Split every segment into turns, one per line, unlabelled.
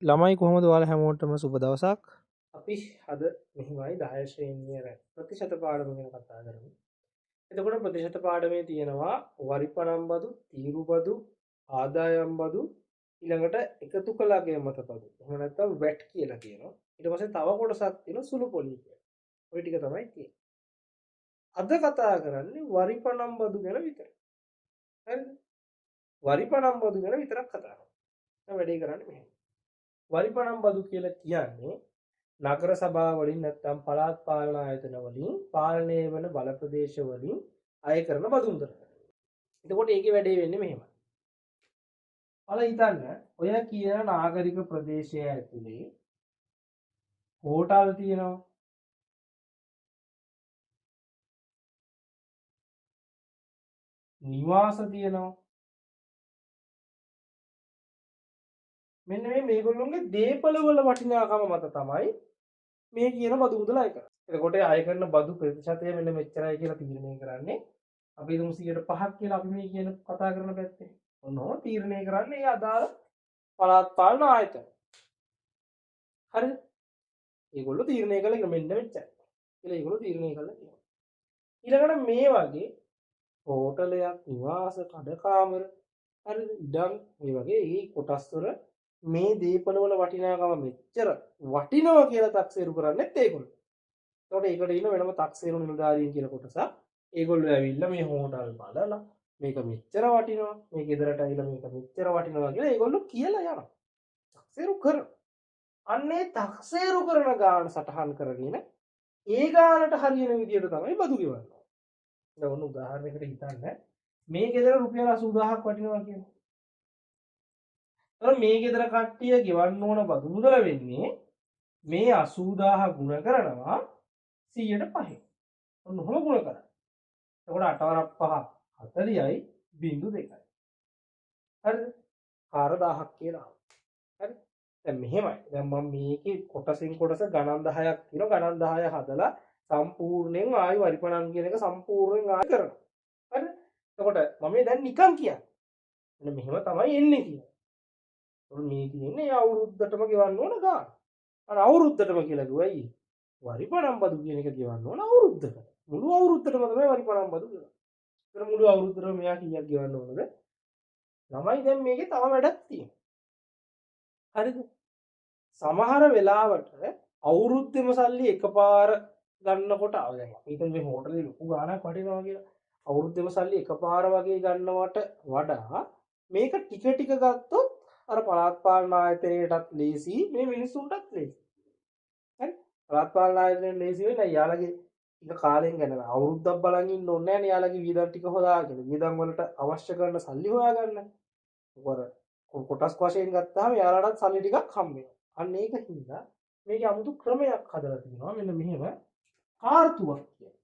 ළමයි කොහොමද ඔයාලා හැමෝටම සුබ දවසක්. අපි අද මෙහිමයි 10 ශ්‍රේණියේ ප්‍රතිශත පාඩම ගැන කතා කරමු. එතකොට ප්‍රතිශත පාඩමේ තියෙනවා වරිපණම් බදු, තීරු බදු, ආදායම් බදු, ඊළඟට එකතු කළ අගයමත බදු. එහෙම නැත්නම් වැට් කියලා කියනවා. ඊට පස්සේ තව කොටසක් තියෙනවා සුළු පොලි කියලා. ওই ටික තමයි තියෙන්නේ. අද කතා කරන්නේ වරිපණම් බදු ගැන විතරයි. හරිද? වරිපණම් බදු ගැන විතරක් කතා කරමු. දැන් වැඩේ කරන්නේ මෙහෙම. වරිපණම් බදු කියලා කියන්නේ නගර සභා වලින් නැත්නම් පළාත් පාලන ආයතන වලින් පාලනය වන බල ප්‍රදේශ වලින් අය කරන බදු මුදල. එතකොට ඒකේ වැඩේ වෙන්නේ මෙහෙමයි. ඔයාලා හිතන්න ඔය කියන නාගරික ප්‍රදේශය ඇතුලේ හෝටල් තියෙනවා. නිවාස තියෙනවා. මෙන්න මේගොල්ලෝගේ දේපල වල වටිනාකම මත තමයි මේ කියන බදු මුදල අය කරන්නේ. එතකොට අය කරන බදු ප්‍රතිශතය මෙන්න මෙච්චරයි කියලා තීරණය කරන්නේ. අපි හිතමු 105ක් කියලා අපි මේ කියන කතා කරන පැත්තේ. ඔන්නෝ තීරණය කරන්නේ ඒ අදාළ පළාත් පාලන ආයතන. හරිද? ඒගොල්ලෝ තීරණය කළේ මෙන්න මෙච්චරයි. කියලා ඒගොල්ලෝ තීරණය කළා කියනවා. ඊළඟට මේ වගේ හෝටලයක්, නිවාස, කඩකාමර, හරිද? ඉඩම් මේ වගේ ඒ කොටස් වල මේ දීපල වල වටිනාකම මෙච්චර වටිනවා කියලා තක්සේරු කරන්නේත් ඒගොල්ලෝ. ඒකට ඒකට ඉන්න වෙනම තක්සේරු නිලධාරීන් කියලා කොටසක්. ඒගොල්ලෝ ඇවිල්ලා මේ හෝටල් බලලා මේක මෙච්චර වටිනවා, මේ ගෙදරට ඇවිල්ලා මේක මෙච්චර වටිනවා කියලා ඒගොල්ලෝ කියලා යනවා. තක්සේරු කරනවා. අන්නේ තක්සේරු කරන ගාන සටහන් කරගෙන ඒ ගානට හරියන විදියට තමයි බදු ගෙවන්නේ. දැන් ඔන්න උදාහරණයකට හිතන්න මේ ගෙදර රුපියල් 80000ක් වටිනවා කියලා. එතකොට මේ ගෙදර කට්ටිය ගෙවන්න ඕන බදු මුදල වෙන්නේ මේ 80000 ගුණ කරනවා 100ට 5. ඔන්න ඔහොම ගුණ කරා. එතකොට 8 වරක් 5 40යි 0.2යි. හරිද? 4000ක් කියලා. හරි? දැන් මෙහෙමයි. දැන් මම මේකේ කොටසින් කොටස ගණන් 10ක් තියෙනවා. ගණන් 10 හදලා සම්පූර්ණයෙන් ආයි වරිපණම් කියන එක සම්පූර්ණයෙන් ආයි කරනවා. හරිද? එතකොට මම දැන් නිකන් කියන්නේ. මෙන්න මෙහෙම තමයි එන්නේ කියලා. මේ කියන්නේ අවුරුද්දටම ගෙවන්න ඕන ගාන. අර අවුරුද්දටම කියලා කිව්වයි. වරිපණම් බදු කියන එක ගෙවන්න ඕන අවුරුද්දකට. මුළු අවුරුද්දටම තමයි වරිපණම් බදු ගෙවන්නේ. ඒතර මුළු අවුරුද්දටම මෙයා කීයක් ගෙවන්න ඕනද? ළමයි දැන් මේකේ තව වැඩක් තියෙනවා. හරිද? සමහර වෙලාවට අවුරුද්දෙම සල්ලි එකපාර ගන්නකොට දැන් අපි හිතමු මේ හෝටලේ ලොකු ගාණක් වටිනවා කියලා. අවුරුද්දෙම සල්ලි එකපාර වගේ ගන්නවට වඩා මේක ටික ටික ගත්තොත් අර පළාත් පාලන ආයතනයටත් ලේසි මේ මිනිස්සුන්ටත් ලේසි. හරි? පළාත් පාලන ආයතනයට ලේසි වෙන්නේ යාළගේ ටික කාලෙන් ගන්න අවුරුද්දක් බලන් ඉන්න ඕනේ නැහැ නේ යාළගේ වියදම් ටික හොදාගෙන. වියදම් වලට අවශ්‍ය කරන සල්ලි හොයාගන්න. කොටස් වශයෙන් ගත්තාම යාළටත් සල්ලි ටිකක් හම්බ වෙනවා. අන්න ඒක හින්දා මේකේ 아무තු ක්‍රමයක් හදලා තිනවා. මෙන්න මෙහෙම කාර්තුවක් කියන්නේ.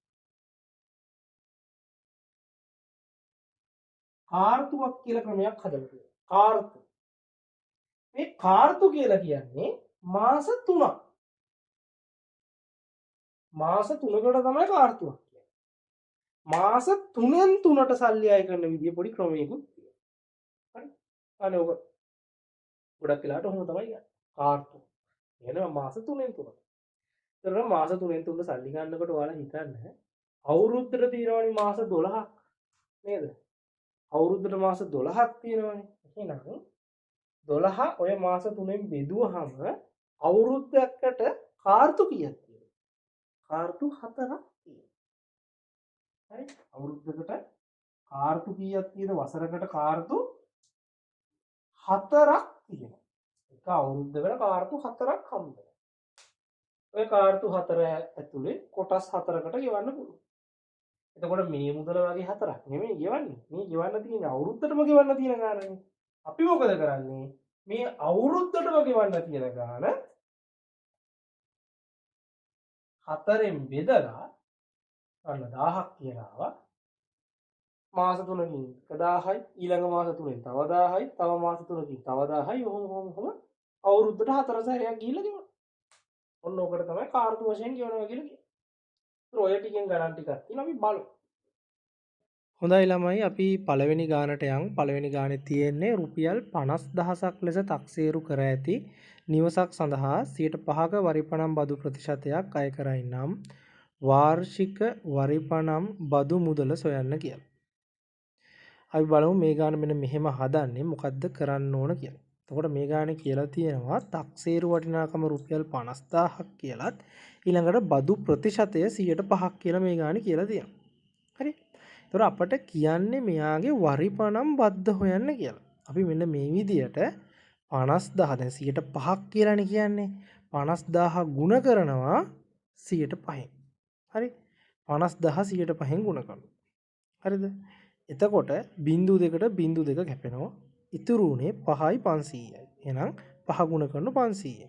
කාර්තුවක් කියලා ක්‍රමයක් හදලා තියෙනවා. කාර්තු. මේ කාර්තු කියලා කියන්නේ මාස 3ක්. මාස 3කට තමයි කාර්තුවක් කියන්නේ. මාස 3න් 3ට සල්ලි අය කරන විදිය පොඩි ක්‍රමයකුත් තියෙනවා. හරි? අනේ ඔක ගොඩක් වෙලාවට ඔහොම තමයි යන්නේ. කාර්තු. එනවා මාස 3න් 3ට. ඒතර මාස 3න් 3ට සල්ලි ගන්නකොට ඔයාලා හිතන්න අවුරුද්දට තියෙනවනේ මාස 12ක් නේද? අවුරුද්දට මාස 12ක් තියෙනවනේ. එහෙනම් 12 ඔය මාස 3න් බෙදුවහම අවුරුද්දකට කාර්තු කීයක් තියෙනවද? කාර්තු 4ක් තියෙනවා. හරි? අවුරුද්දකට කාර්තු කීයක් තියෙනවද? වසරකට කාර්තු 4ක් තියෙනවා. එක අවුරුද්දකට කාර්තු 4ක් හම්බ වෙනවා. ඔය කාර්තු 4 ඇතුලේ කොටස් 4කට ගෙවන්න පුළුවන්. එතකොට මේ මුදල වගේ 4ක් නෙමෙයි ගෙවන්නේ. මේ ගෙවන්න තියෙන අවුරුද්දටම ගෙවන්න තියෙන ගානනේ. අපි මොකද කරන්නේ? මේ අවුරුද්දටම ගෙවන්න තියෙන ගාන 4ෙන් බෙදලා අන්න 1000ක් කියලා ආවා. මාස 3කින් 1000යි ඊළඟ මාස 3ෙන් තව 1000යි තව මාස 3කින් තව 1000යි ඔහොම අවුරුද්දට 4 සැරයක් ගිහිල්ලා ගෙවනවා. ඔන්න ඔකට තමයි කාර්තු වශයෙන් ගෙවනවා කියලා කියන්නේ. ඒත් ඔය ටිකෙන් ගණන් ටිකක් තියෙනවා අපි බලමු. හොඳයි ළමයි අපි පළවෙනි ගානට යමු. පළවෙනි ගානේ තියෙන්නේ රුපියල් 50000ක් ලෙස තක්සේරු කර ඇති නිවසක් සඳහා 5% වරිපණම් බදු ප්‍රතිශතයක් අය කරයි නම් වාර්ෂික වරිපණම් බදු මුදල සොයන්න කියලා. අපි බලමු මේ ගාන මෙන්න මෙහෙම හදන්නේ මොකද්ද කරන්න ඕන කියලා. එතකොට මේ ගානේ කියලා තියෙනවා තක්සේරු වටිනාකම රුපියල් 50000ක් කියලාත් ඊළඟට බදු ප්‍රතිශතය 105ක් කියලා මේ ගානේ කියලා තියෙනවා. හරි. එතකොට අපට කියන්නේ මෙයාගේ වරිපණම් බද්ද හොයන්න කියලා. අපි මෙන්න මේ විදියට 50000 දැන් 105ක් කියලානේ කියන්නේ. 50000 ගුණ කරනවා 105න්. හරි. 50000 105න් ගුණ කරනවා. හරිද? එතකොට බිංදු දෙකට බිංදු දෙක කැපෙනවා. ඉතුරු උනේ 5යි 500යි. එහෙනම් 5 ගුණ කරන 500යි.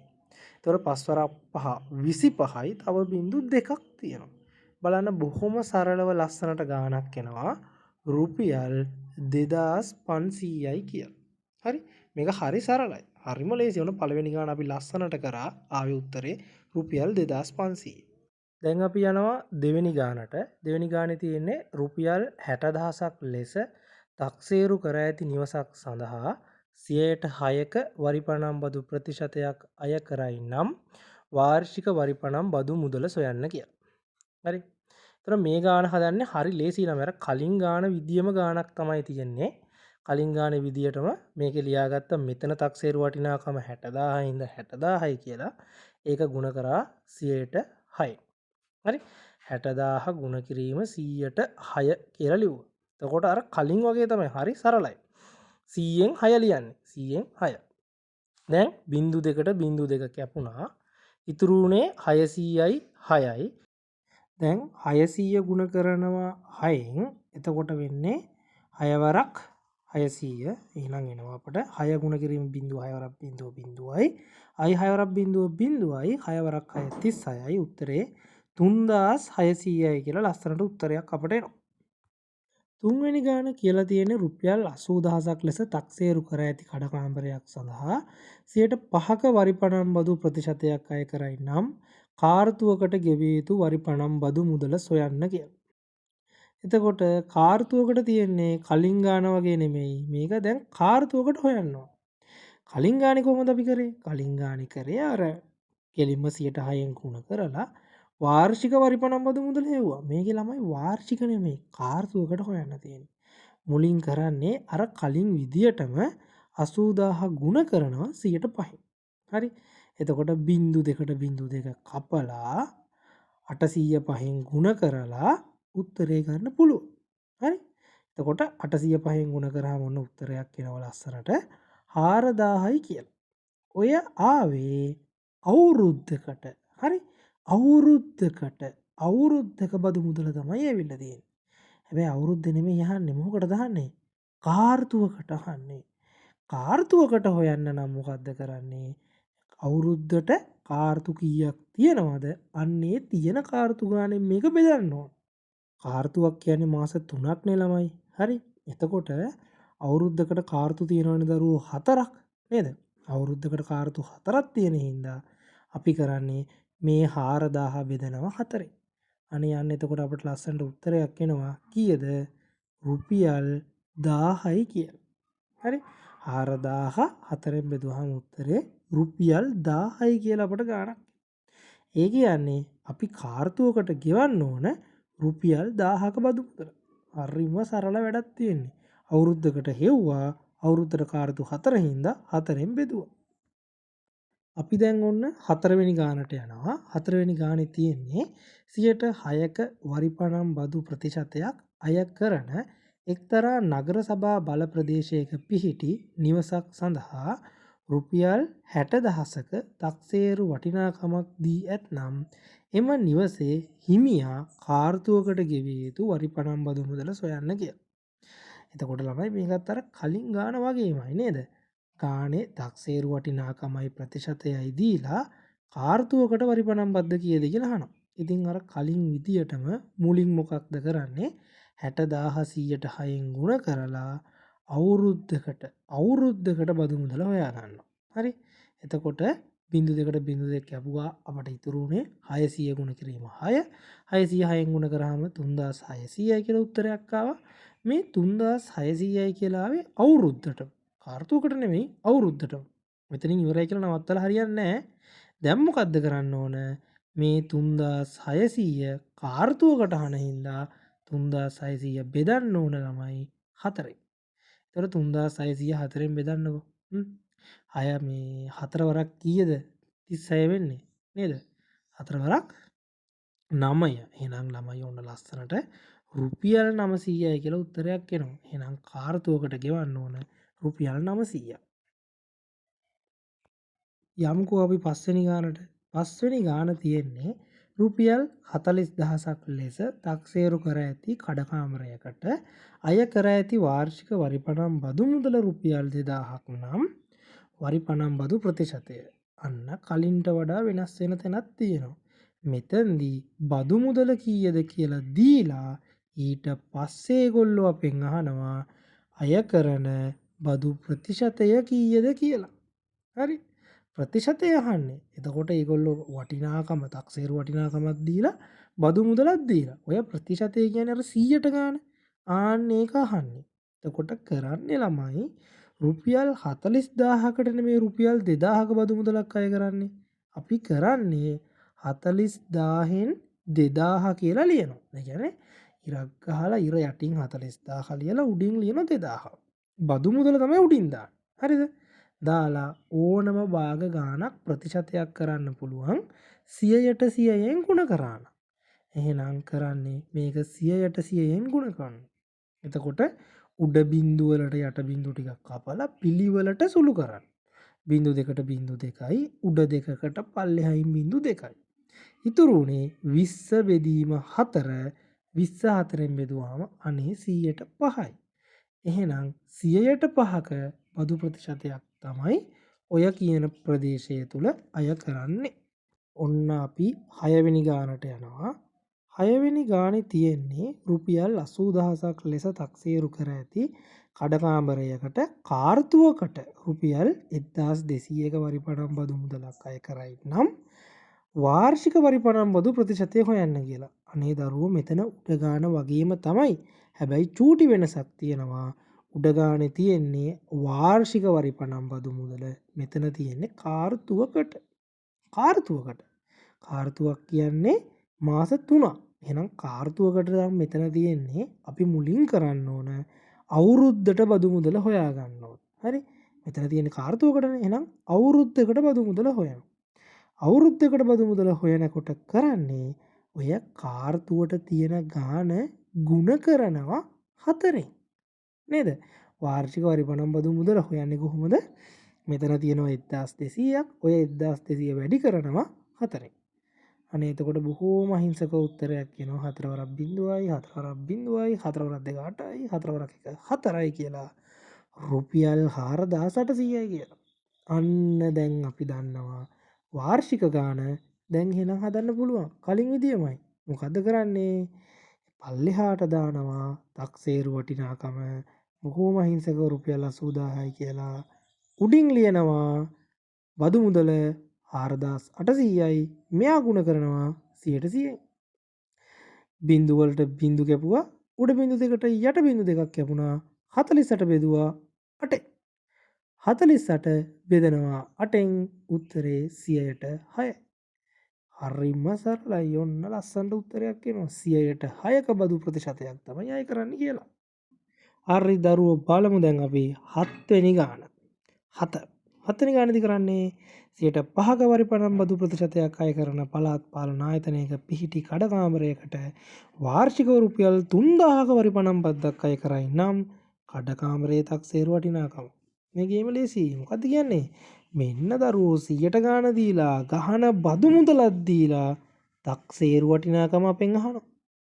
එතකොට 5 වරක් 5 25යි. තව බිංදු දෙකක් තියෙනවා. බලන්න බොහොම සරලව ලස්සනට ගාණක් එනවා. රුපියල් 2500යි කියලා. හරි. මේක හරි සරලයි. හරිම ලේසි. ඔන්න පළවෙනි ගාණ අපි ලස්සනට කරා. ආවේ උත්තරේ රුපියල් 2500. දැන් අපි යනවා දෙවෙනි ගානට. දෙවෙනි ගානේ තියෙන්නේ රුපියල් 60000ක් ලෙස තක්සේරු කර ඇති නිවසක් සඳහා 6%ක වරිපණම් බදු ප්‍රතිශතයක් අය කරයි නම් වාර්ෂික වරිපණම් බදු මුදල සොයන්න කියලා. හරි. ඒතර මේ ගාන හදන්නේ හරි ලේසි ළමයි. අර කලින් ගාන විදියම ගානක් තමයි තියෙන්නේ. කලින් ගානේ විදියටම මේකේ ලියාගත්ත මෙතන තක්සේරු වටිනාකම 60000 ඉඳ 60000යි කියලා. ඒක ಗುಣ කරා 100%. හරි 60000 ගුණ කිරීම 100ට 6 කියලා ලිව්වා. එතකොට අර කලින් වගේ තමයි හරි සරලයි. 100න් 6 ලියන්නේ. 100න් 6. දැන් බිංදු දෙකට බිංදු දෙක කැපුණා. ඉතුරු උනේ 600යි 6යි. දැන් 600 ගුණ කරනවා 6න්. එතකොට වෙන්නේ 6 වරක් 600. එහෙනම් එනවා අපට 6 ගුණ කිරීම බිංදුව 6 වරක් බිංදුව බිංදුවයි. අයි 6 වරක් බිංදුව බිංදුවයි. 6 වරක් 6 36යි. උත්තරේ 3600යි කියලා ලස්සනට උත්තරයක් අපට එනවා. තුන්වෙනි ගාන කියලා තියෙන්නේ රුපියල් 80000ක් ලෙස තක්සේරු කර ඇති කඩකාම්බරයක් සඳහා 5%ක වරිපණම් බදු ප්‍රතිශතයක් අය කරයි නම් කාර්තුවකට ගෙවිය යුතු වරිපණම් බදු මුදල සොයන්න කියලා. එතකොට කාර්තුවකට තියෙන්නේ කලින් ගාන වගේ නෙමෙයි. මේක දැන් කාර්තුවකට හොයන්න ඕන. කලින් ගානේ කොහොමද අපි කරේ? කලින් ගානේ කරේ අර කෙලින්ම 106න් ගුණ කරලා වාර්ෂික වරිපණම් බදු මුදල හෙව්වා. මේකේ ළමයි වාර්ෂික නෙමෙයි කාර්තුවකට හොයන්න තියෙන්නේ. මුලින් කරන්නේ අර කලින් විදියටම 80000 ගුණ කරනවා 105න්. හරි. එතකොට බිංදු දෙකට බිංදු දෙක කපලා 805න් ගුණ කරලා උත්තරේ ගන්න පුළුවන්. හරි. එතකොට 805න් ගුණ කරාම ඔන්න උත්තරයක් එනවා ලස්සනට 4000යි කියලා. ඔය ආවේ අවුරුද්දකට. හරි. අවුරුද්දක බදු මුදල තමයි ඇවිල්ලා තියෙන්නේ. හැබැයි අවුරුද්ද නෙමෙයි අහන්නේ. මොකටද අහන්නේ? කාර්තුවකට අහන්නේ. කාර්තුවකට හොයන්න නම් මොකද්ද කරන්නේ? අවුරුද්දට කාර්තු කීයක් තියෙනවද? අන්නේ තියෙන කාර්තු ගානෙන් මේක බෙදන්න ඕන. කාර්තුවක් කියන්නේ මාස 3ක් නේ ළමයි. හරි. එතකොට අවුරුද්දකට කාර්තු තියෙනවනේ දරුවෝ 4ක් නේද? අවුරුද්දකට කාර්තු 4ක් තියෙන හින්දා අපි කරන්නේ මේ 4000 බෙදනවා 4ෙන්. අනේ යන්න එතකොට අපිට ලස්සනට උත්තරයක් එනවා කීයද? රුපියල් 1000යි කියලා. හරි. 4000 4ෙන් බෙදුවාම උත්තරේ රුපියල් 1000යි කියලා අපට ගාණක්. ඒ කියන්නේ අපි කාර්තුවකට ගෙවන්න ඕන රුපියල් 1000ක බදු මුදල. හරිම සරල වැඩක් තියෙන්නේ. අවුරුද්දකට හෙව්වා අවුරුද්දට කාර්තු 4 හින්දා 4ෙන් බෙදුවා. අපි දැන් ඔන්න 4 වෙනි ගානට යනවා. 4 වෙනි ගානේ තියෙන්නේ 6%ක වරිපණම් බදු ප්‍රතිශතයක් අය කරන එක්තරා නගර සභා බල ප්‍රදේශයක පිහිටි නිවසක් සඳහා රුපියල් 60000ක තක්සේරු වටිනාකමක් දී ඇතනම් එම නිවසේ හිමියා කාර්තුවකට ගෙවිය යුතු වරිපණම් බදු මුදල සොයන්න කියලා. එතකොට ළමයි මේකත් අර කලින් ගාන වගේමයි නේද? ගානේ තක්සේරු වටිනාකමයි ප්‍රතිශතයයි දීලා කාර්තුවකට වරිපණම් බද්ද කීයද කියලා අහනවා. ඉතින් අර කලින් විදියටම මුලින් මොකක්ද කරන්නේ? 60000 106න් ගුණ කරලා අවුරුද්දකට බදු මුදල හොයා ගන්නවා. හරි. එතකොට බිංදු දෙකට බිංදු දෙක කැපුවා අපට ඉතුරු උනේ 600 ගුණ කිරීම 6. 600 6න් ගුණ කරාම 3600යි කියලා උත්තරයක් ආවා. මේ 3600යි කියලා ආවේ අවුරුද්දට. කාර්තුවකට නෙමෙයි අවුරුද්දට. මෙතනින් ඉවරයි කියලා නවත්තලා හරියන්නේ නැහැ. දැන් මොකද්ද කරන්න ඕන? මේ 3600 කාර්තුවකට අහන හින්දා 3600 බෙදන්න ඕන ළමයි 4යි. ඒතර 3600 4ෙන් බෙදන්නකෝ. අය මේ 4 වරක් කීයද? 36 වෙන්නේ නේද? 4 වරක් 9. එහෙනම් ළමයි ඔන්න ලස්සනට රුපියල් 900යි කියලා උත්තරයක් එනවා. එහෙනම් කාර්තුවකට ගෙවන්න ඕන රුපියල් 900ක්. යම්කෝ අපි පස්වෙනි ගානට. පස්වෙනි ගාන තියෙන්නේ රුපියල් 40000ක් ලෙස තක්සේරු කර ඇති කඩකාමරයකට අය කර ඇති වාර්ෂික වරිපණම් බදු මුදල රුපියල් 2000ක් නම් වරිපණම් බදු ප්‍රතිශතය අන්න කලින්ට වඩා වෙනස් වෙන තැනක් තියෙනවා. මෙතෙන්දී බදු මුදල කීයද කියලා දීලා ඊට පස්සේ ඒගොල්ලෝ අපෙන් අහනවා අය කරන බදු ප්‍රතිශතය කීයද කියලා. හරි? ප්‍රතිශතය අහන්නේ. එතකොට ඒගොල්ලෝ වටිනාකම තක්සේරු වටිනාකමක් දීලා බදු මුදලක් දීලා. ඔය ප්‍රතිශතය කියන්නේ අර 100ට ගන්න. ආන්න ඒක අහන්නේ. එතකොට කරන්නේ ළමයි රුපියල් 40000කට නෙමෙයි රුපියල් 2000ක බදු මුදලක් අය කරන්නේ. අපි කරන්නේ 40000න් 2000 කියලා ලියනවා. ඒ කියන්නේ ඉරක් ගහලා ඉර යටින් 40000 ලියලා උඩින් ලියන 2000. බදු මුදල තමයි උඩින් දාන්නේ. හරිද? දාලා ඕනම භාග ගානක් ප්‍රතිශතයක් කරන්න පුළුවන් 100ට 100ෙන් ගුණ කරාන. එහෙනම් කරන්නේ මේක 100ට 100ෙන් ගුණ කරන්න. එතකොට උඩ බිංදුව වලට යට බිංදුව ටිකක් කපලා පිළිවෙලට සුළු කරන්න. බිංදු දෙකට බිංදු 2යි උඩ දෙකකට පල්ලෙහායින් බිංදු 2යි. ඉතුරු උනේ 20 බෙදීම 4 24න් බෙදුවාම අනේ 100ට 5යි. එහෙනම් 100ට 5ක බදු ප්‍රතිශතයක් තමයි ඔය කියන ප්‍රදේශය තුල අය කරන්නේ. ඔන්න අපි 6 වෙනි ගානට යනවා. 6 වෙනි ගානේ තියෙන්නේ රුපියල් 80000ක් ලෙස තක්සේරු කර ඇති කඩකාමරයකට කාර්තුවකට රුපියල් 1200ක වරිපණම් බදු මුදලක් අය කරයි නම් වාර්ෂික වරිපණම් බදු ප්‍රතිශතය හොයන්න කියලා. අනේ දරුවෝ මෙතන උඩ ගාන වගේම තමයි. හැබැයි චූටි වෙනසක් තියෙනවා. උඩ ගානේ තියෙන්නේ වාර්ෂික වරිපණම් බදු මුදල. මෙතන තියෙන්නේ කාර්තුවකට. කාර්තුවකට. කාර්තුවක් කියන්නේ මාස 3ක්. එහෙනම් කාර්තුවකට නම් මෙතන තියෙන්නේ අපි මුලින් කරන්න ඕන අවුරුද්දට බදු මුදල හොයා ගන්න ඕන. හරි? මෙතන තියෙන්නේ කාර්තුවකටනේ. එහෙනම් අවුරුද්දකට බදු මුදල හොයනවා. අවුරුද්දකට බදු මුදල හොයනකොට කරන්නේ ඔය කාර්තුවට තියෙන ගාන ගුණ කරනවා 4ෙන්. නේද? වාර්ෂික වරිපණම් බදු මුදල හොයන්නේ කොහොමද? මෙතන තියෙනවා 1200ක්. ඔය 1200 වැඩි කරනවා 4ෙන්. අනේ එතකොට බොහෝම අහිංසක උත්තරයක් එනවා 4 වරක් බිංදුවයි 4 වරක් බිංදුවයි 4 වරක් 2 8යි 4 වරක් 1 4යි කියලා රුපියල් 4800යි කියලා. අන්න දැන් අපි දන්නවා වාර්ෂික ගාන දැන් එහෙනම් හදන්න පුළුවන්. කලින් විදියමයි. මොකද්ද කරන්නේ? පල්ලෙහාට දානවා තක්සේරු වටිනාකම බොහෝම අහිංසක රුපියල් 80000යි කියලා. උඩින් ලියනවා බදු මුදල 4800යි. මෙයා ගුණ කරනවා 100%. බිංදු වලට බිංදු කැපුවා. උඩ බිංදු දෙකට යට බිංදු දෙකක් කැපුණා. 48 බෙදුවා 8. 48 බෙදනවා 8න් උත්තරේ 100ට 6. හරිම සරලයි. ඔන්න ලස්සනට උත්තරයක් එනවා. 100ට 6ක බදු ප්‍රතිශතයක් තමයි අය කරන්න කියලා. හරි දරුවෝ බලමු දැන් අපි 7 වෙනි ගාන. 7 වෙනි ගානේදී කරන්නේ 5ක වරිපණම් බදු ප්‍රතිශතයක් අය කරන පළාත් පාලන ආයතනයක පිහිටි කඩකාමරයකට වාර්ෂික රුපියල් 3000ක වරිපණම් බද්දක් අය කරයි නම් කඩකාමරයේ තක්සේරු වටිනාකම. මේ ගේම ලේසි. මොකද්ද කියන්නේ? මෙන්න දරුවෝ 100ට ගාන දීලා ගහන බදු මුදලක් දීලා තක්සේරු වටිනාකම අපෙන් අහනවා.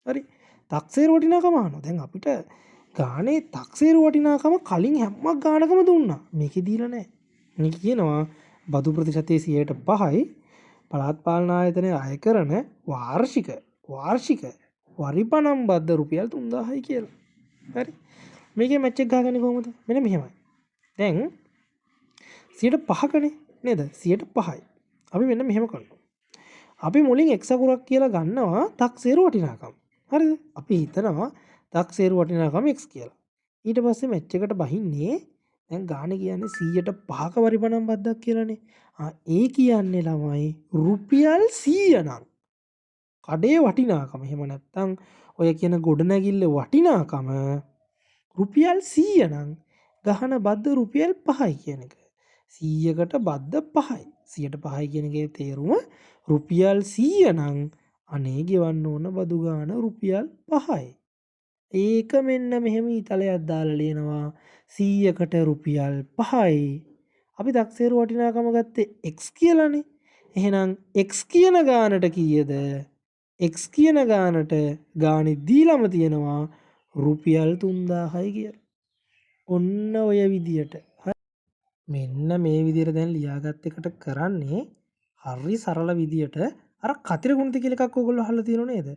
හරි? තක්සේරු වටිනාකම අහනවා. දැන් අපිට ගානේ තක්සේරු වටිනාකම කලින් හැමක් ගානකම දුන්නා. මේකේ දීලා නැහැ. මේක කියනවා බදු ප්‍රතිශතයේ 5යි පළාත් පාලන ආයතනයේ අය කරන වාර්ෂික වරිපණම් බද්ද රුපියල් 3000යි කියලා. හරි? මේකේ මැච් එක ගහගන්නේ කොහොමද? මෙන්න මෙහෙමයි. දැන් 5කනේ නේද? 5යි. අපි මෙන්න මෙහෙම කරනවා. අපි මුලින් x අකුරක් කියලා ගන්නවා තක්සේරු වටිනාකම. හරිද? අපි හිතනවා තක්සේරු වටිනාකම x කියලා. ඊට පස්සේ මැච් එකට බහින්නේ දැන් ගාන කියන්නේ 100ට 5ක පරිපණම් බද්දක් කියලානේ. ඒ කියන්නේ ළමයි රුපියල් 100 නම් කඩේ වටිනාකම. එහෙම නැත්නම් ඔය කියන ගොඩනැගිල්ල වටිනාකම රුපියල් 100 නම් ගහන බද්ද රුපියල් 5යි කියන එක. 100කට බද්ද 5යි. 100ට 5යි කියන එකේ තේරුම රුපියල් 100 නම් අනේ ගෙවන්න ඕන බදු ගාන රුපියල් 5යි. ඒක මෙන්න මෙහෙම ඊතලයක් දාලා ලියනවා 100කට රුපියල් 5යි. අපි තක්සේරු වටිනාකම ගත්තේ x කියලානේ. එහෙනම් x කියන ගානට කීයද? x කියන ගානට ගානේ දීලම තියෙනවා රුපියල් 3000යි කියලා. ඔන්න ඔය විදියට. මෙන්න මේ විදියට දැන් ලියාගත් එකට කරන්නේ හරි සරල විදියට අර කතිර ගුණිත කියලා එකක් ඔයගොල්ලෝ අහලා තියෙනව නේද?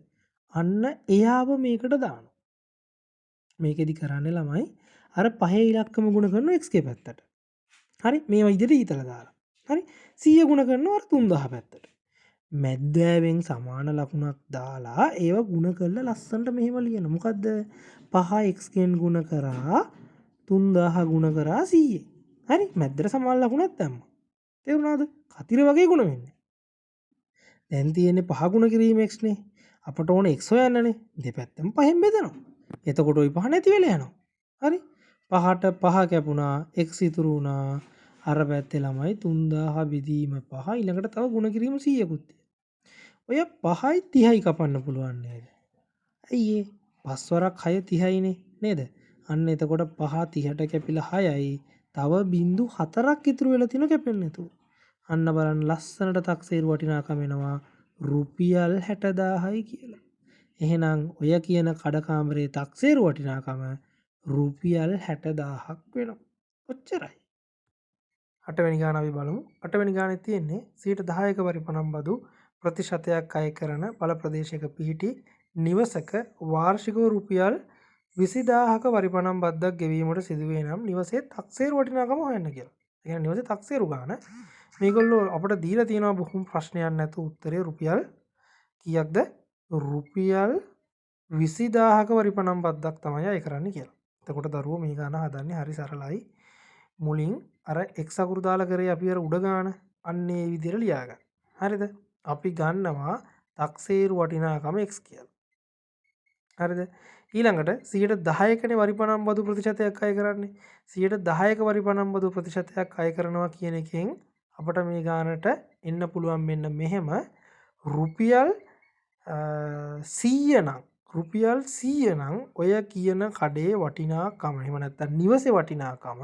අන්න එයාව මේකට දානවා. මේකෙදි කරන්නේ ළමයි අර පහේ ඉලක්කම ගුණ කරනවා x ගේ පැත්තට. හරි මේ විදියට ඊතල දාලා. හරි 100 ගුණ කරනවා අර 3000 පැත්තට. මැද්දෑවෙන් සමාන ලකුණක් දාලා ඒව ගුණ කරලා ලස්සනට මෙහෙම ලියන. මොකද්ද? 5x ගෙන් ගුණ කරා 3000 ගුණ කරා 100. හරි මැද්දට සමාන ලකුණක් දැම්මා. තේරුණාද? කතිර වගේ ගුණ වෙන්නේ. දැන් තියෙන්නේ 5 ගුණ කිරීම x නේ. අපට ඕන x හොයන්නනේ. දෙපැත්තම 5න් බෙදනවා. එතකොට ওই 5 නැති වෙලා යනවා. හරි 5ට 5 කැපුණා x ඉතුරු වුණා. අර පැත්තේ ළමයි 3000 බෙදීම 5 ඊළඟට තව ගුණ කිරීම 100කුත්. ඔය 5යි 30යි කපන්න පුළුවන් නේද? ඇයි ඒ 5 වරක් 6 30යිනේ නේද? අන්න එතකොට 5 30ට කැපිලා 6යි. තව බිංදු 4ක් ඉතුරු වෙලා තිනු කැපෙන්නේ නැතුව. අන්න බලන්න ලස්සනට තක්සේරු වටිනාකම එනවා රුපියල් 60000යි කියලා. එහෙනම් ඔය කියන කඩකාමරේ තක්සේරු වටිනාකම රුපියල් 60000ක් වෙනවා. ඔච්චරයි. 8 වෙනි ගාන අපි බලමු. 8 වෙනි ගානේ තියෙන්නේ 10%ක පරිපණම් බදු ප්‍රතිශතයක් අය කරන බල ප්‍රදේශයක පිහිටි නිවසක වාර්ෂිකව රුපියල් 20000ක පරිපණම් බද්දක් ගෙවීමට සිදුවේ නම් නිවසේ තක්සේරු වටිනාකම හොයන්න කියලා. ඒ කියන්නේ නිවසේ තක්සේරු ගාන මේගොල්ලෝ අපිට දීලා තියෙනවා බොහොම ප්‍රශ්නයක් නැතු උත්තරේ රුපියල් කීයක්ද? රුපියල් 20000ක පරිපණම් බද්දක් තමයි අය කරන්න කියලා. එතකොට දරුවෝ මේ ගාන හදන්නේ හරි සරලයි. මුලින් අර x අකුරු දාලා කරේ අපි අර උඩ ගාන අන්න ඒ විදිහට ලියා ගන්න. හරිද? අපි ගන්නවා තක්සේරු වටිනාකම x කියලා. හරිද? ඊළඟට 10%කනේ පරිපණම් බදු ප්‍රතිශතයක් අය කරන්නේ. 10%ක පරිපණම් බදු ප්‍රතිශතයක් අය කරනවා කියන එකෙන් අපිට මේ ගානට එන්න පුළුවන් මෙන්න මෙහෙම රුපියල් 100 නම් රුපියල් 100 නම් ඔය කියන කඩේ වටිනාකම එහෙම නැත්නම් නිවසේ වටිනාකම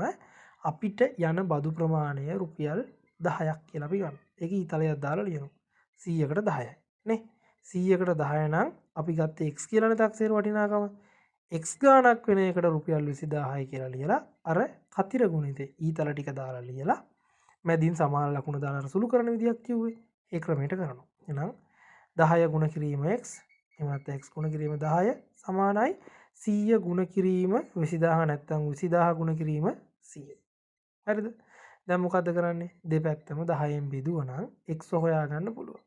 අපිට යන බදු ප්‍රමාණය රුපියල් 10ක් කියලා අපි ගන්න. ඒක ඊතලයක් දාලා ලියනවා. 100කට 10යි නේ. 100කට 10 නම් අපි ගත්තේ x කියලානේ තක්සේරු වටිනාකම. x ගාණක් වෙන එකට රුපියල් 20000යි කියලා ලියලා අර කතිර ගුණිතේ ඊතල ටික දාලා ලියලා මැදින් සමාන ලකුණ දාලා සුළු කරන විදියක් කිව්වේ. ඒ ක්‍රමයට කරනවා. එහෙනම් 10 ගුණ කිරීම x එහෙම නැත්නම් x ගුණ කිරීම 10 සමානයි 100 ගුණ කිරීම 20000 නැත්නම් 20000 ගුණ කිරීම 100. හරිද? දැන් මොකද්ද කරන්නේ? දෙපැත්තම 10න් බෙදුවනම් x හොයාගන්න පුළුවන්.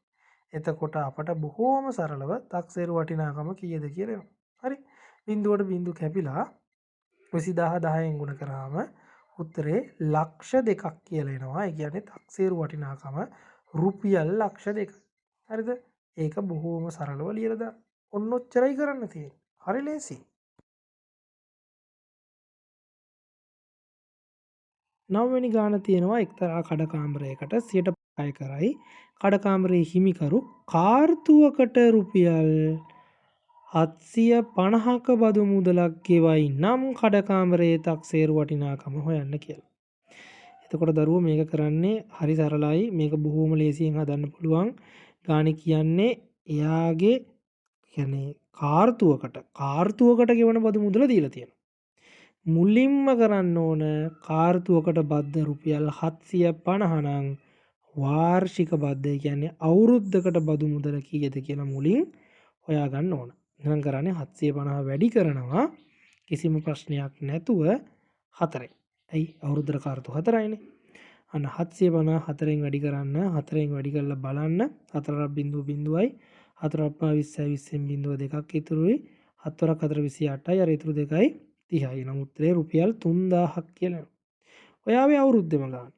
එතකොට අපට බොහෝම සරලව තක්සේරු වටිනාකම කීයද කියලා එනවා. හරි? බිඳුවට බිඳු කැපිලා 20000 10න් ගුණ කරාම උත්තරේ ලක්ෂ 2ක් කියලා එනවා. ඒ කියන්නේ තක්සේරු වටිනාකම රුපියල් ලක්ෂ 2ක්. හරිද? ඒක බොහෝම සරලව ලියලා දාන්න. ඔන්න ඔච්චරයි කරන්න තියෙන්නේ. හරි ලේසි. 9 වෙනි ගාන තියෙනවා එක්තරා කඩකාමරයකට 100ට කරයි. කඩකාමරයේ හිමිකරු කාර්තුවකට රුපියල් 750ක බදු මුදලක් ගෙවයි නම් කඩකාමරයේ තක්සේරු වටිනාකම හොයන්න කියලා. එතකොට දරුවෝ මේක කරන්නේ හරි සරලයි. මේක බොහොම ලේසියෙන් හදන්න පුළුවන්. ගානේ කියන්නේ එයාගේ කියන්නේ කාර්තුවකට ගෙවන බදු මුදල දීලා තියෙනවා. මුලින්ම කරන්න ඕන කාර්තුවකට බද්ද රුපියල් 750 නම් වාර්ෂික බද්ද කියන්නේ අවුරුද්දකට බදු මුදල කීයද කියලා මුලින් හොයාගන්න ඕන. එහෙනම් කරන්නේ 750 වැඩි කරනවා කිසිම ප්‍රශ්නයක් නැතුව 4යි. ඇයි අවුරුද්දට කාර්තු 4යිනේ. අන්න 750 4න් වැඩි කරන්න 4න් වැඩි කරලා බලන්න 4.0යි 4 20යි 20න් බිඳුව දෙකක් ඉතුරුයි 7 4 28යි අර ඉතුරු දෙකයි 30යි. නම් උත්තරේ රුපියල් 3000ක් කියලා. ඔයාගේ අවුරුද්දෙම ගාන.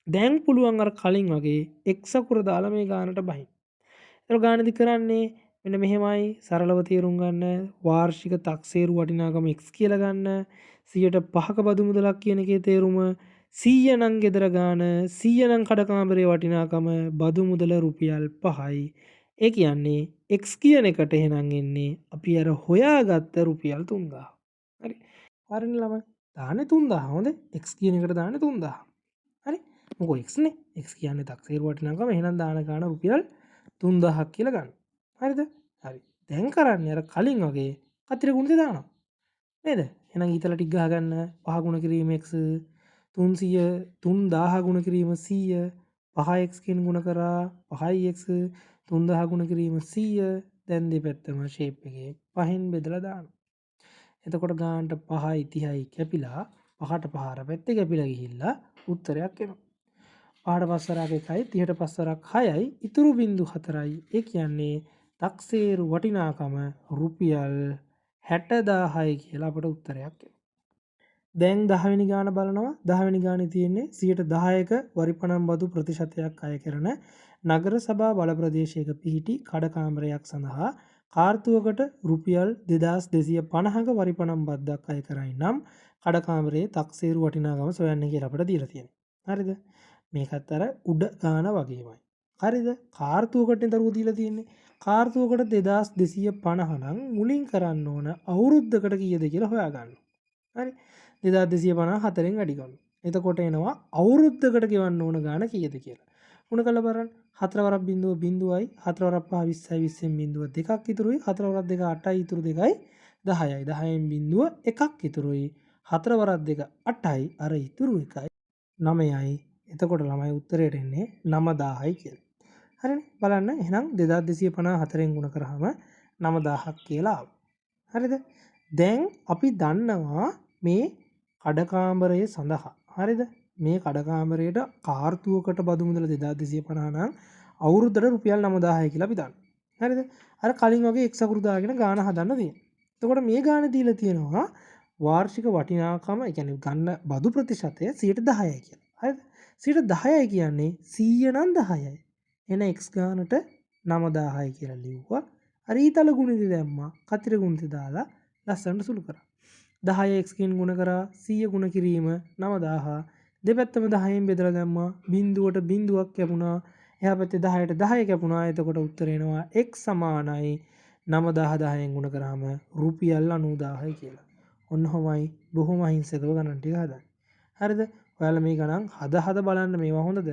දැන් පුළුවන් අර කලින් වගේ එක් අකුර දාලා මේ ගානට බහින්න. ඒතර ගානදි කරන්නේ මෙන්න මෙහෙමයි සරලව තේරුම් ගන්න වාර්ෂික තක්සේරු වටිනාකම x කියලා ගන්න 105ක බදු මුදලක් කියන එකේ තේරුම 100 නම් ගෙදර ගාන 100 නම් කඩකාමරේ වටිනාකම බදු මුදල රුපියල් 5යි. ඒ කියන්නේ x කියන එකට එහෙනම් එන්නේ අපි අර හොයාගත්ත රුපියල් 3000. හරි. හරිනේ ළමයි. දාන්නේ 3000 හොඳ x කියන එකට දාන්නේ 3000. හරි. මොකෝ x නේ. x කියන්නේ තක්සේරු වටිනාකම එහෙනම් දාන ගාන රුපියල් 3000ක් කියලා ගන්න. හරිද? හරි. දැන් කරන්නේ අර කලින් වගේ කතර ගුණිත දානවා. නේද? එහෙනම් ඊතල ටික ගහගන්න 5 ගුණ කිරීම x 300 3000 ගුණ කිරීම 100 5x කින් ගුණ කරා 5x 3000 ගුණ කිරීම 100 දැන් දෙපැත්තම ෂේප් එකේ 5න් බෙදලා දානවා. එතකොට ගානට 5යි 30යි කැපිලා 5ට 5 අර පැත්තේ කැපිලා ගිහිල්ලා උත්තරයක් එනවා. 5ට 5 වරක් 1යි 30ට 5 වරක් 6යි ඉතුරු බිංදු 4යි. ඒ කියන්නේ තක්සේරු වටිනාකම රුපියල් 60000යි කියලා අපට උත්තරයක් එනවා. දැන් 10 වෙනි ගාන බලනවා. 10 වෙනි ගානේ තියෙන්නේ 10%ක වරිපණම් බදු ප්‍රතිශතයක් අය කරන නගර සභා බල ප්‍රදේශයක පිහිටි කඩකාමරයක් සඳහා කාර්තුවකට රුපියල් 2250ක වරිපණම් බද්දක් අය කරයි නම් කඩකාමරයේ තක්සේරු වටිනාකම සොයන්න කියලා අපිට දීලා තියෙනවා. හරිද? මේකත් අර උඩ ගාන වගේමයි. හරිද? කාර්තුවකට දරුව දීලා තියෙන්නේ. කාර්තුවකට 2250 නම් මුලින් කරන්න ඕන අවුරුද්දකට කීයද කියලා හොයාගන්න. හරි. 2250 4න් වැඩි කරනවා. එතකොට එනවා අවුරුද්දකට ගෙවන්න ඕන ගාන කීයද කියලා. උණ කළ බලන්න 4 වරක් බිංදුව බිංදුවයි 4 වරක් 5 20යි 20න් බිංදුව දෙකක් ඉතුරුයි 4 වරක් 2 8යි ඉතුරු දෙකයි 10යි 10න් බිංදුව එකක් ඉතුරුයි 4 වරක් 2 8යි අර ඉතුරු එකයි 9යි. එතකොට ළමයි උත්තරයට එන්නේ 9000යි කියලා. හරිනේ බලන්න එහෙනම් 2254න් ගුණ කරාම 9000ක් කියලා ආවා. හරිද? දැන් අපි දන්නවා මේ කඩකාමරය සඳහා. හරිද? මේ කඩකාමරයට කාර්තුවකට බදු මුදල 2250 නම් අවුරුද්දට රුපියල් 9000යි කියලා අපි දන්නවා. හරිද? අර කලින් වගේ එක් අකුරු දාගෙන ගාන හදන්න තියෙනවා. එතකොට මේ ගාන දීලා තියෙනවා වාර්ෂික වටිනාකම, ඒ කියන්නේ ගන්න බදු ප්‍රතිශතය 10%යි කියලා. හරිද? 10%යි කියන්නේ 100 නම් 10යි. එන x ගානට 9000යි කියලා ලිව්වා. අර ඊතල ගුණිත දැම්මා. කතර ගුණිත දාලා ලස්සනට සුළු කරා. 10x කින් ගුණ කරා 100 ගුණ කිරීම 9000. දෙපැත්තම 10න් බෙදලා දැම්මා. බිංදුවට බිංදුවක් කැපුණා. එහා පැත්තේ 10ට 10 කැපුණා. එතකොට උත්තර එනවා x සමානයි 9000 10න් ගුණ කරාම රුපියල් 90000යි කියලා. ඔන්න ඔහොමයි බොහොම අහිංසකව ගණන් ටික හදන්නේ. හරිද? ඔයාලා මේ ගණන් හද බලන්න මේවා හොඳද?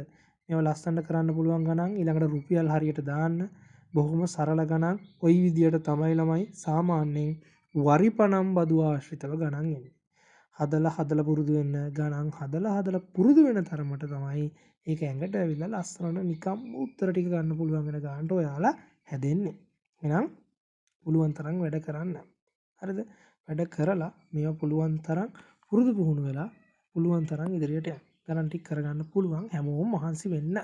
මේවා ලස්සනට කරන්න පුළුවන් ගණන් ඊළඟට රුපියල් හරියට දාන්න. බොහොම සරල ගණන්. ওই විදියට තමයි ළමයි සාමාන්‍යයෙන් වරිපණම් බදු ආශ්‍රිතව ගණන් එන්නේ. හදලා පුරුදු වෙන්න ගණන් හදලා පුරුදු වෙන තරමට තමයි ඒක ඇඟට ඇවිල්ලා ලස්සනට නිකම් උත්තර ටික ගන්න පුළුවන් වෙන ගන්නට ඔයාලා හැදෙන්නේ. එහෙනම් පුළුවන් තරම් වැඩ කරන්න. හරිද? වැඩ කරලා මේවා පුළුවන් තරම් පුරුදු පුහුණු වෙලා පුළුවන් තරම් ඉදිරියට යන්න. ගණන් ටික කරගන්න පුළුවන් හැමෝම මහන්සි වෙන්න.